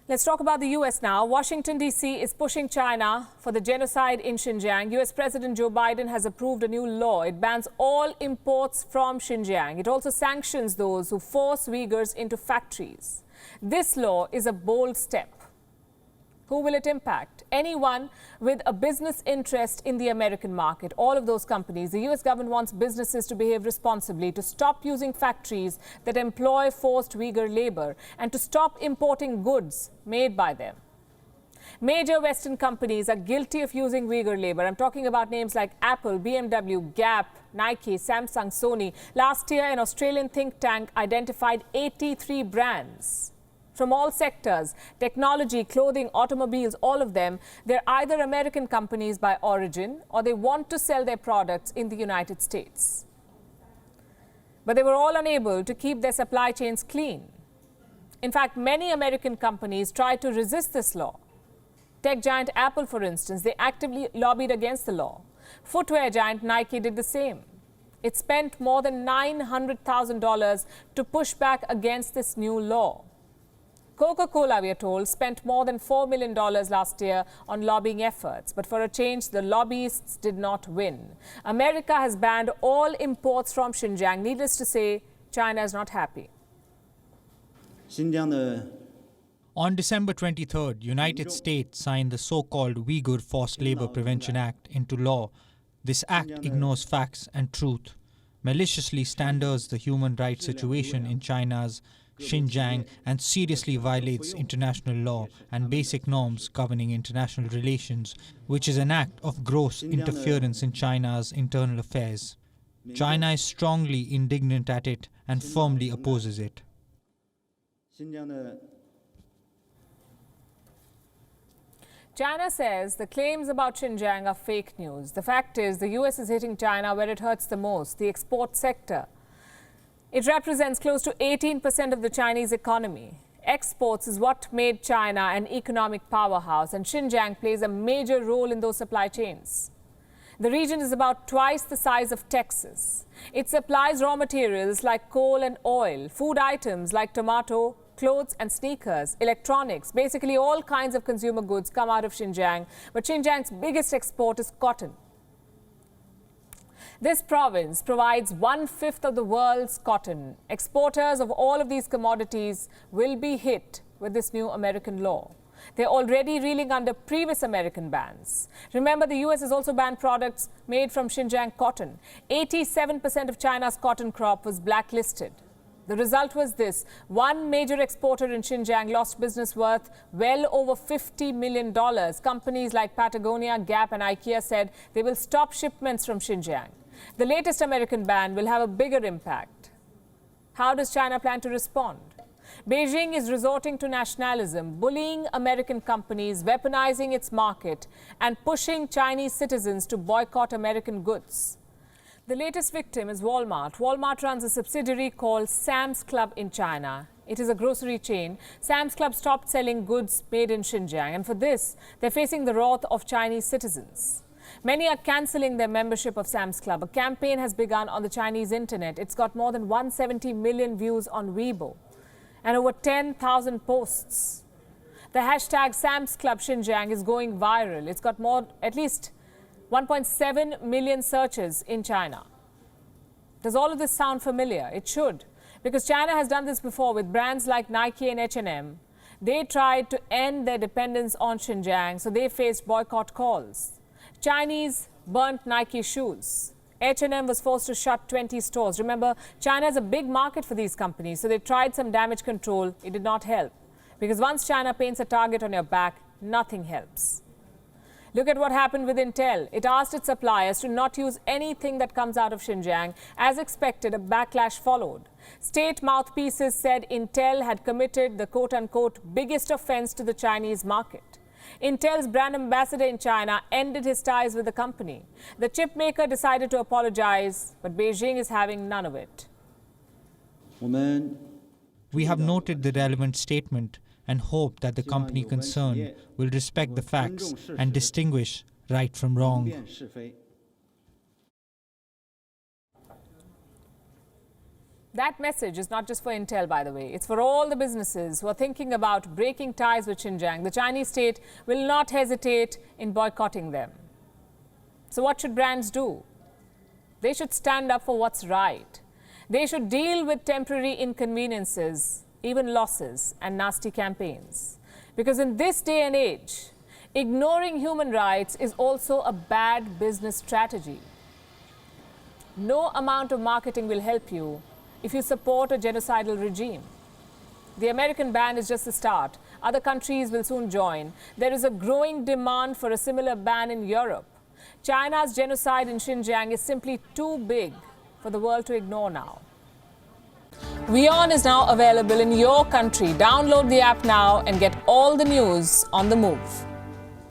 Let's talk about the U.S. now. Washington, D.C. is pushing China for the genocide in Xinjiang. U.S. President Joe Biden has approved a new law. It bans all imports from Xinjiang. It also sanctions those who force Uyghurs into factories. This law is a bold step. Who will it impact? Anyone with a business interest in the American market. All of those companies. The U.S. government wants businesses to behave responsibly, to stop using factories that employ forced Uyghur labor, and to stop importing goods made by them. Major Western companies are guilty of using Uyghur labor. I'm talking about names like Apple, BMW, Gap, Nike, Samsung, Sony. Last year, an Australian think tank identified 83 brands. From all sectors, technology, clothing, automobiles, all of them, they're either American companies by origin or they want to sell their products in the United States. But they were all unable to keep their supply chains clean. In fact, many American companies tried to resist this law. Tech giant Apple, for instance, they actively lobbied against the law. Footwear giant Nike did the same. It spent more than $900,000 to push back against this new law. Coca-Cola, we are told, spent more than $4 million last year on lobbying efforts. But for a change, the lobbyists did not win. America has banned all imports from Xinjiang. Needless to say, China is not happy. On December 23rd, United States signed the so-called Uyghur Forced Labor Prevention Act into law. This act ignores facts and truth, maliciously standards the human rights situation in China's Xinjiang, and seriously violates international law and basic norms governing international relations, which is an act of gross interference in China's internal affairs. China is strongly indignant at it and firmly opposes it. China says the claims about Xinjiang are fake news. The fact is, the U.S. is hitting China where it hurts the most, the export sector. It represents close to 18% of the Chinese economy. Exports is what made China an economic powerhouse, and Xinjiang plays a major role in those supply chains. The region is about twice the size of Texas. It supplies raw materials like coal and oil, food items like tomato, clothes and sneakers, electronics. Basically, all kinds of consumer goods come out of Xinjiang, but Xinjiang's biggest export is cotton. This province provides 1/5 of the world's cotton. Exporters of all of these commodities will be hit with this new American law. They're already reeling under previous American bans. Remember, the U.S. has also banned products made from Xinjiang cotton. 87% of China's cotton crop was blacklisted. The result was this. One major exporter in Xinjiang lost business worth well over $50 million. Companies like Patagonia, Gap and IKEA said they will stop shipments from Xinjiang. The latest American ban will have a bigger impact. How does China plan to respond? Beijing is resorting to nationalism, bullying American companies, weaponizing its market, and pushing Chinese citizens to boycott American goods. The latest victim is Walmart. Walmart runs a subsidiary called Sam's Club in China. It is a grocery chain. Sam's Club stopped selling goods made in Xinjiang, and for this, they're facing the wrath of Chinese citizens. Many are cancelling their membership of Sam's Club. A campaign has begun on the Chinese internet. It's got more than 170 million views on Weibo and over 10,000 posts. The hashtag Sam's Club Xinjiang is going viral. It's got at least 1.7 million searches in China. Does all of this sound familiar? It should, because China has done this before with brands like Nike and H&M. They tried to end their dependence on Xinjiang, so they faced boycott calls. Chinese burnt Nike shoes. H&M was forced to shut 20 stores. Remember, China is a big market for these companies, so they tried some damage control. It did not help, because once China paints a target on your back, nothing helps. Look at what happened with Intel. It asked its suppliers to not use anything that comes out of Xinjiang. As expected, a backlash followed. State mouthpieces said Intel had committed the quote-unquote biggest offense to the Chinese market. Intel's brand ambassador in China ended his ties with the company. The chip maker decided to apologize, but Beijing is having none of it. We have noted the relevant statement and hope that the company concerned will respect the facts and distinguish right from wrong. That message is not just for Intel, by the way. It's for all the businesses who are thinking about breaking ties with Xinjiang. The Chinese state will not hesitate in boycotting them. So what should brands do? They should stand up for what's right. They should deal with temporary inconveniences, even losses and nasty campaigns. Because in this day and age, ignoring human rights is also a bad business strategy. No amount of marketing will help you if you support a genocidal regime. The American ban is just the start. Other countries will soon join. There is a growing demand for a similar ban in Europe. China's genocide in Xinjiang is simply too big for the world to ignore now. WION is now available in your country. Download the app now and get all the news on the move.